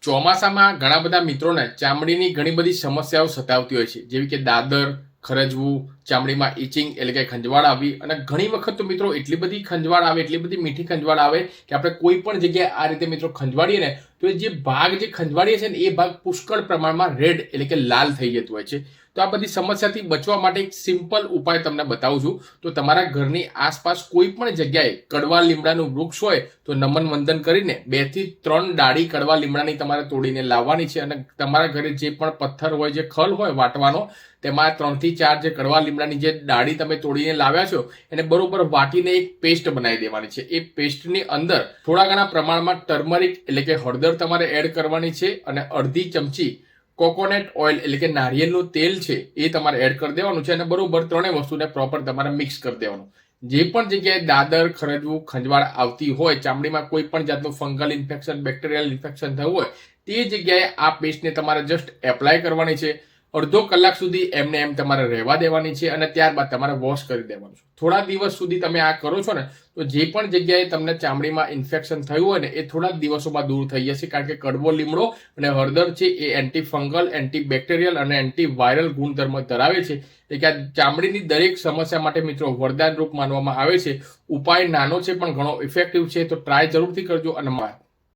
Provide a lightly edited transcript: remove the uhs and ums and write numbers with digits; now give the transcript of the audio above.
ચોમાસામાં ઘણા બધા મિત્રોને ચામડીની ઘણી બધી સમસ્યાઓ સતાવતી હોય છે, જેવી કે દાદર, ખરજવું, ચામડીમાં ઇચિંગ એટલે કે ખંજવાળ આવી. અને ઘણી વખત તો મિત્રો એટલી બધી ખંજવાળ આવે, એટલી બધી મીઠી ખંજવાળ આવે કે આપણે કોઈ પણ જગ્યાએ આ રીતે મિત્રો ખંજવાળીએ ને તો એ જે ભાગ જે ખંજવાળીએ છે ને એ ભાગ પુષ્કળ પ્રમાણમાં રેડ એટલે કે લાલ થઈ જતું હોય છે. તો આ બધી સમસ્યાથી બચવા માટે એક સિમ્પલ ઉપાય તમને બતાવું છું. તો તમારા ઘરની આસપાસ કોઈ પણ જગ્યાએ કડવા લીમડાનું વૃક્ષ હોય તો નમન વંદન કરીને 2 થી 3 ડાળી કડવા લીમડાની તમારે તોડીને લાવવાની છે. અને તમારા ઘરે જે પણ પથ્થર હોય, જે ખલ હોય વાટવાનો, તેમાં 3 થી 4 જે કડવા લીમડાની જે ડાળી તમે તોડીને લાવ્યા છો એને બરોબર વાટીને એક પેસ્ટ બનાવી દેવાની છે. એ પેસ્ટની અંદર થોડા ઘણા પ્રમાણમાં ટર્મરિક એટલે કે હળદર તમારે એડ કરવાની છે અને અડધી ચમચી કોકોનટ ઓઇલ એટલે કે નારિયેળનું તેલ છે એ તમારે એડ કરી દેવાનું છે અને બરોબર ત્રણેય વસ્તુને પ્રોપર તમારે મિક્સ કરી દેવાનું. જે પણ જગ્યાએ દાદર, ખરજવું, ખંજવાળ આવતી હોય, ચામડીમાં કોઈ પણ જાતનું ફંગલ ઇન્ફેક્શન, બેક્ટેરિયલ ઇન્ફેક્શન થયું હોય, તે જગ્યાએ આ પેસ્ટને તમારે જસ્ટ એપ્લાય કરવાની છે. અડધો કલાક સુધી એમને એમ તમારે રહેવા દેવાની છે અને ત્યારબાદ તમારે વોશ કરી દેવાનું છે. થોડા દિવસ સુધી તમે આ કરો છો ને તો જે પણ જગ્યાએ તમને ચામડીમાં ઇન્ફેક્શન થયું હોય ને એ થોડા દિવસોમાં દૂર થઈ જશે. કારણ કે કડવો લીમડો અને હળદર છે એ એન્ટી ફંગલ, એન્ટી બેક્ટેરિયલ અને એન્ટી વાયરલ ગુણધર્મ ધરાવે છે. એટલે કે આ ચામડીની દરેક સમસ્યા માટે મિત્રો વરદાન રૂપ માનવામાં આવે છે. ઉપાય નાનો છે પણ ઘણો ઇફેક્ટિવ છે, તો ટ્રાય જરૂરથી કરજો અને